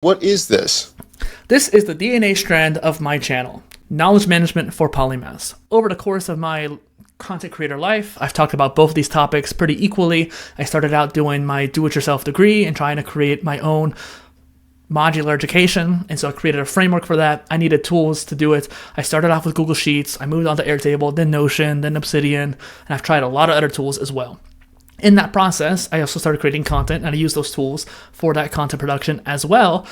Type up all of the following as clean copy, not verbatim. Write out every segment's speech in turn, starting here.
What is this? This is the DNA strand of my channel, Knowledge Management for Polymaths. Over the course of my content creator life, I've talked about both of these topics pretty equally. I started out doing my do-it-yourself degree and trying to create my own modular education, and so I created a framework for that. I needed tools to do it. I started off with Google Sheets, I moved on to Airtable, then Notion, then Obsidian, and I've tried a lot of other tools as well. In that process, I also started creating content, and I use those tools for that content production as well.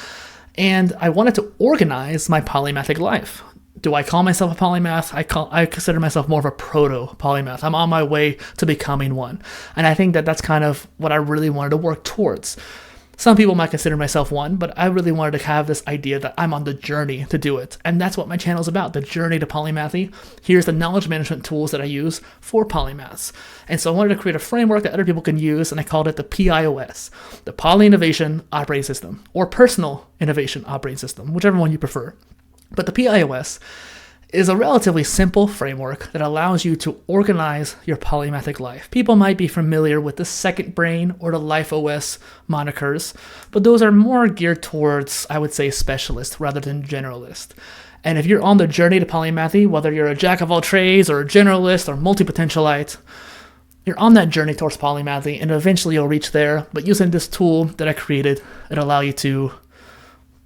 And I wanted to organize my polymathic life. Do I call myself a polymath? I consider myself more of a proto-polymath. I'm on my way to becoming one. And I think that that's kind of what I really wanted to work towards. Some people might consider myself one, but I really wanted to have this idea that I'm on the journey to do it. And that's what my channel is about, the journey to polymathy. Here's the knowledge management tools that I use for polymaths. And so I wanted to create a framework that other people can use, and I called it the PIOS, the Poly-Innovation Operating System, or Personal Innovation Operating System, whichever one you prefer. But the PIOS is a relatively simple framework that allows you to organize your polymathic life. People might be familiar with the Second Brain or the Life OS monikers, but those are more geared towards, I would say, specialist rather than generalist. And if you're on the journey to polymathy, whether you're a jack of all trades or a generalist or multi-potentialite, you're on that journey towards polymathy, and eventually you'll reach there. But using this tool that I created, it'll allow you to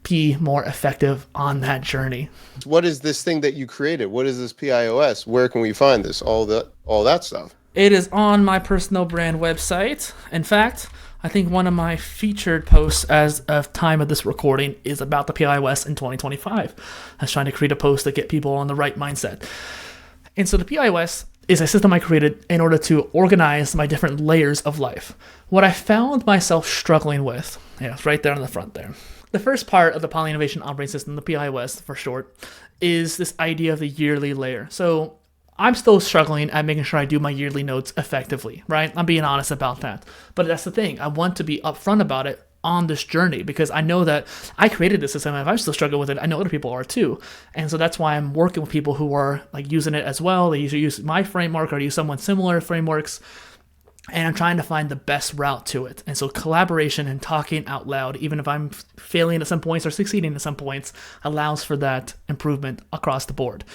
be more effective on that journey. What is this thing that you created? What is this PIOS? Where can we find this? All that stuff. It is on my personal brand website. In fact, I think one of my featured posts as of time of this recording is about the PIOS in 2025. I was trying to create a post to get people on the right mindset. And so the PIOS is a system I created in order to organize my different layers of life. What I found myself struggling with, it's right there on the front there. The first part of the Poly-Innovation Operating System, the PIOS for short, is this idea of the yearly layer. So I'm still struggling at making sure I do my yearly notes effectively, right? I'm being honest about that. But that's the thing. I want to be upfront about it on this journey because I know that I created this system, and if I still struggle with it, I know other people are too. And so that's why I'm working with people who are like using it as well. They usually use my framework or use someone similar frameworks. And I'm trying to find the best route to it. And so collaboration and talking out loud, even if I'm failing at some points or succeeding at some points, allows for that improvement across the board.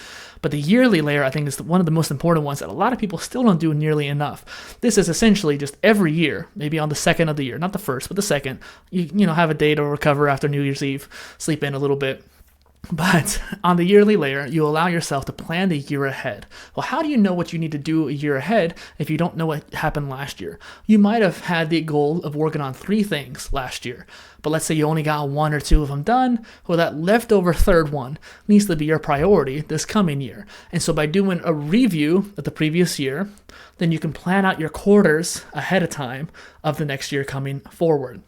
But the yearly layer, I think, is one of the most important ones that a lot of people still don't do nearly enough. This is essentially just every year, maybe on the second of the year, not the first, but the second, you have a day to recover after New Year's Eve, sleep in a little bit. But on the yearly layer, you allow yourself to plan the year ahead. Well, how do you know what you need to do a year ahead if you don't know what happened last year? You might have had the goal of working on 3 things last year, but let's say you only got 1 or 2 of them done. Well, that leftover third one needs to be your priority this coming year. And so by doing a review of the previous year, then you can plan out your quarters ahead of time of the next year coming forward.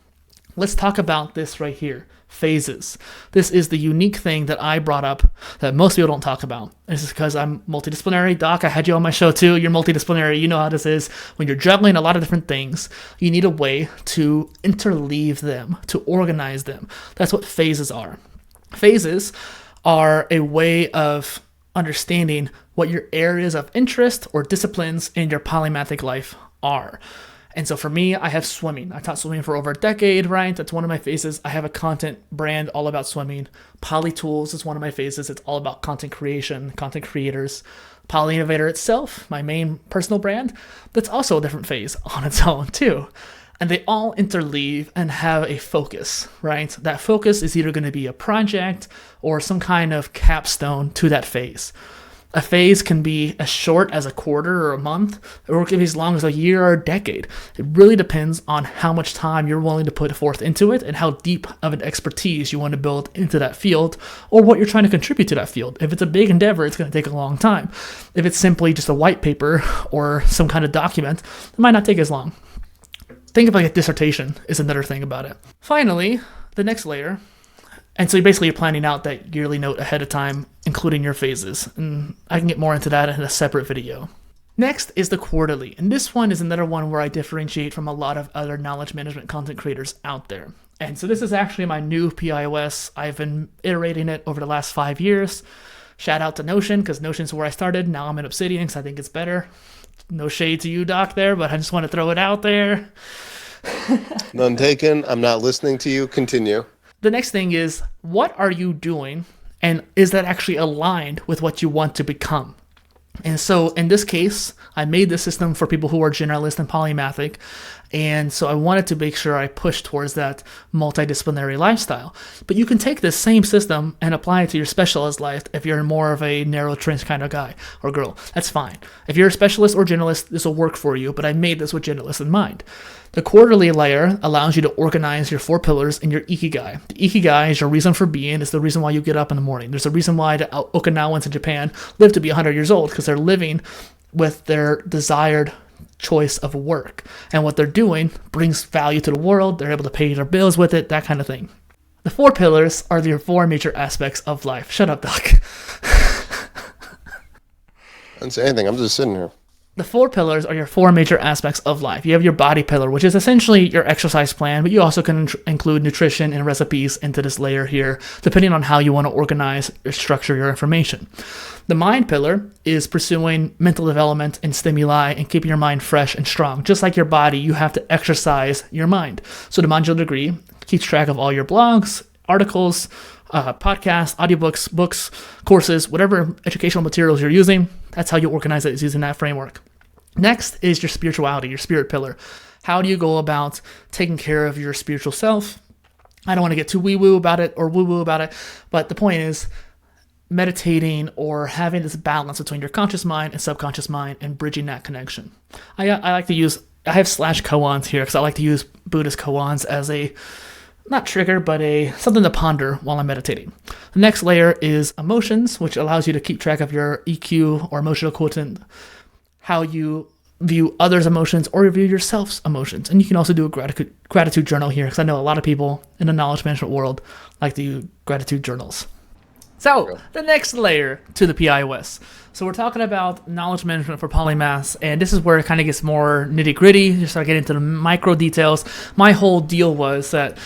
Let's talk about this right here. Phases. This is the unique thing that I brought up that most people don't talk about. This is because I'm multidisciplinary. Doc, I had you on my show too. You're multidisciplinary. You know how this is. When you're juggling a lot of different things, you need a way to interleave them, to organize them. That's what phases are. Phases are a way of understanding what your areas of interest or disciplines in your polymathic life are. And so for me, I have swimming. I taught swimming for over a decade, right? That's one of my phases. I have a content brand all about swimming. Poly Tools is one of my phases. It's all about content creation, content creators. PolyInnovator itself, my main personal brand, that's also a different phase on its own too. And they all interleave and have a focus, right? That focus is either going to be a project or some kind of capstone to that phase. A phase can be as short as a quarter or a month, or it can be as long as a year or a decade. It really depends on how much time you're willing to put forth into it and how deep of an expertise you want to build into that field or what you're trying to contribute to that field. If it's a big endeavor, it's going to take a long time. If it's simply just a white paper or some kind of document, it might not take as long. Think of like a dissertation is another thing about it. Finally, the next layer. And so basically you're planning out that yearly note ahead of time, including your phases. And I can get more into that in a separate video. Next is the quarterly. And this one is another one where I differentiate from a lot of other knowledge management content creators out there. And so this is actually my new PIOS. I've been iterating it over the last 5 years. Shout out to Notion, because Notion's where I started. Now I'm in Obsidian because I think it's better. No shade to you, Doc, there, but I just want to throw it out there. None taken. I'm not listening to you. Continue. The next thing is, what are you doing? And is that actually aligned with what you want to become? And so in this case, I made the system for people who are generalist and polymathic. And so I wanted to make sure I push towards that multidisciplinary lifestyle. But you can take this same system and apply it to your specialist life if you're more of a narrow trench kind of guy or girl. That's fine. If you're a specialist or generalist, this will work for you, but I made this with generalist in mind. The quarterly layer allows you to organize your 4 pillars in your ikigai. The ikigai is your reason for being. It's the reason why you get up in the morning. There's a reason why the Okinawans in Japan live to be 100 years old, because they're living with their desired choice of work. And what they're doing brings value to the world. They're able to pay their bills with it, that kind of thing. The 4 pillars are your 4 major aspects of life. Shut up, Doc. I didn't say anything. I'm just sitting here. The 4 pillars are your 4 major aspects of life. You have your body pillar, which is essentially your exercise plan, but you also can include nutrition and recipes into this layer here, depending on how you want to organize or structure your information. The mind pillar is pursuing mental development and stimuli and keeping your mind fresh and strong. Just like your body, you have to exercise your mind. So the modular degree keeps track of all your blogs, articles, podcasts, audiobooks, books, courses, whatever educational materials you're using. That's how you organize it, is using that framework. Next is your spirituality, your spirit pillar. How do you go about taking care of your spiritual self? I don't want to get too wee-woo about it or woo-woo about it, but the point is meditating or having this balance between your conscious mind and subconscious mind and bridging that connection. I like to use, I have slash koans here because I like to use Buddhist koans as a, not trigger, but something to ponder while I'm meditating. The next layer is emotions, which allows you to keep track of your EQ or emotional quotient, how you view others' emotions or view yourself's emotions. And you can also do a gratitude journal here, because I know a lot of people in the knowledge management world like to do gratitude journals. So the next layer to the PIOS. So we're talking about knowledge management for Polymaths, and this is where it kind of gets more nitty gritty. You start getting into the micro details. My whole deal was that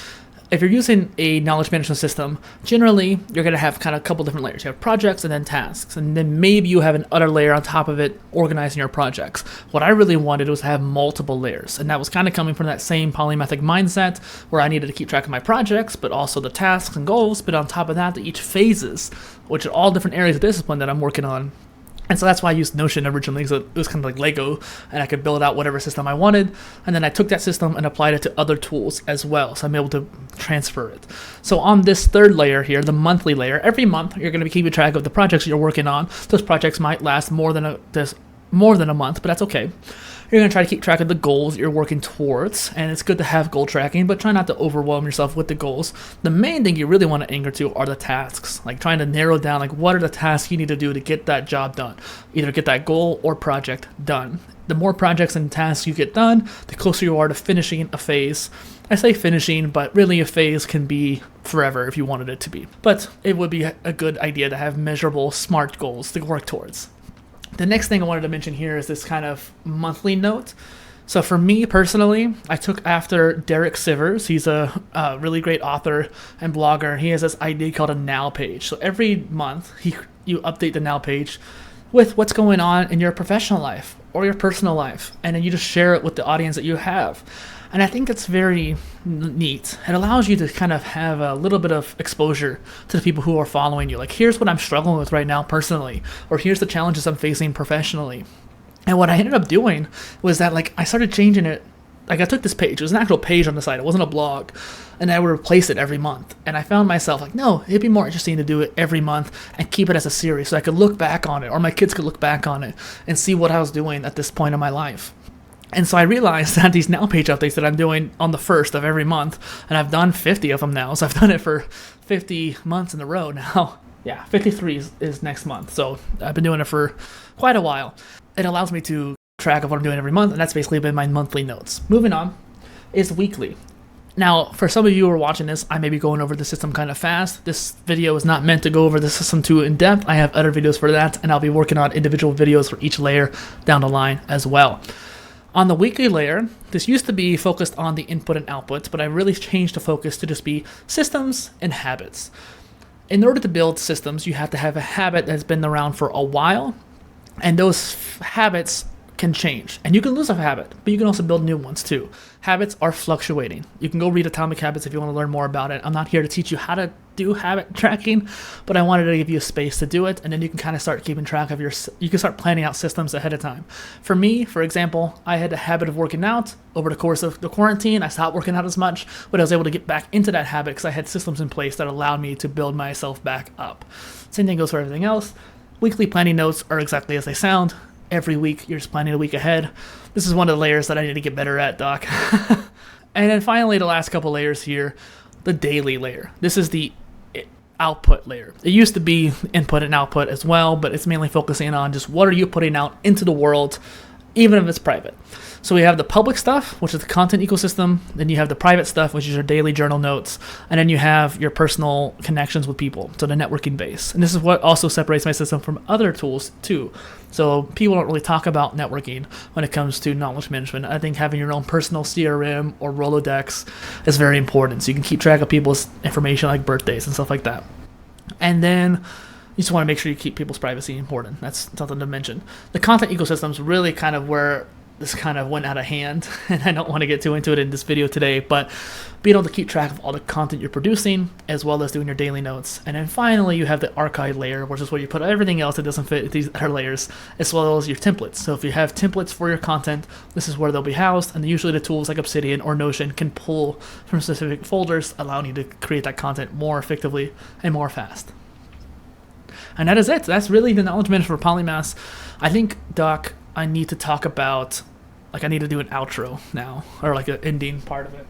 if you're using a knowledge management system, generally you're going to have kind of a couple different layers. You have projects and then tasks, and then maybe you have an other layer on top of it organizing your projects. What I really wanted was to have multiple layers, and that was kind of coming from that same polymathic mindset where I needed to keep track of my projects, but also the tasks and goals, but on top of that, each phases, which are all different areas of discipline that I'm working on. And so that's why I used Notion originally, because it was kind of like Lego, and I could build out whatever system I wanted. And then I took that system and applied it to other tools as well, so I'm able to transfer it. So on this third layer here, the monthly layer, every month you're going to be keeping track of the projects you're working on. Those projects might last more than a month, but that's okay. You're going to try to keep track of the goals you're working towards, and it's good to have goal tracking, but try not to overwhelm yourself with the goals. The main thing you really want to anchor to are the tasks, like trying to narrow down, like what are the tasks you need to do to get that job done, either get that goal or project done. The more projects and tasks you get done, the closer you are to finishing a phase. I say finishing, but really a phase can be forever if you wanted it to be. But it would be a good idea to have measurable, smart goals to work towards. The next thing I wanted to mention here is this kind of monthly note. So for me personally, I took after Derek Sivers. He's a really great author and blogger. He has this idea called a now page. So every month you update the now page with what's going on in your professional life or your personal life, and then you just share it with the audience that you have. And I think it's very neat. It allows you to kind of have a little bit of exposure to the people who are following you. Like, here's what I'm struggling with right now personally, or here's the challenges I'm facing professionally. And what I ended up doing was that, like, I started changing it. Like, I took this page. It was an actual page on the site. It wasn't a blog. And I would replace it every month. And I found myself like, no, it'd be more interesting to do it every month and keep it as a series so I could look back on it, or my kids could look back on it and see what I was doing at this point in my life. And so I realized that these now page updates that I'm doing on the 1st of every month, and I've done 50 of them now, so I've done it for 50 months in a row now. Yeah, 53 is next month, so I've been doing it for quite a while. It allows me to track of what I'm doing every month, and that's basically been my monthly notes. Moving on is weekly. Now, for some of you who are watching this, I may be going over the system kind of fast. This video is not meant to go over the system too in depth. I have other videos for that, and I'll be working on individual videos for each layer down the line as well. On the weekly layer, this used to be focused on the input and output, but I really changed the focus to just be systems and habits. In order to build systems, you have to have a habit that's been around for a while, and those habits can change, and you can lose a habit, but you can also build new ones too. Habits are fluctuating. You can go read Atomic Habits if you want to learn more about it. I'm not here to teach you how to do habit tracking, but I wanted to give you a space to do it, and then you can kind of start keeping track of you can start planning out systems ahead of time. For me, for example, I had a habit of working out over the course of the quarantine. I stopped working out as much, but I was able to get back into that habit because I had systems in place that allowed me to build myself back up. Same thing goes for everything else. Weekly planning notes are exactly as they sound. Every week, you're just planning a week ahead. This is one of the layers that I need to get better at, Doc. And then finally, the last couple layers here, the daily layer. This is the output layer. It used to be input and output as well, but it's mainly focusing on just what are you putting out into the world, even if it's private. So we have the public stuff, which is the content ecosystem. Then you have the private stuff, which is your daily journal notes. And then you have your personal connections with people, so the networking base. And this is what also separates my system from other tools too. So people don't really talk about networking when it comes to knowledge management. I think having your own personal CRM or Rolodex is very important. So you can keep track of people's information like birthdays and stuff like that. And then you just want to make sure you keep people's privacy important. That's something to mention. The content ecosystem is really kind of where this kind of went out of hand, and I don't want to get too into it in this video today, but being able to keep track of all the content you're producing, as well as doing your daily notes. And then finally, you have the archive layer, which is where you put everything else that doesn't fit these other layers, as well as your templates. So if you have templates for your content, this is where they'll be housed, and usually the tools like Obsidian or Notion can pull from specific folders, allowing you to create that content more effectively and more fast. And that is it. That's really the knowledge management for Polymaths. I think, Doc, I need to talk about, I need to do an outro now, or like an ending part of it.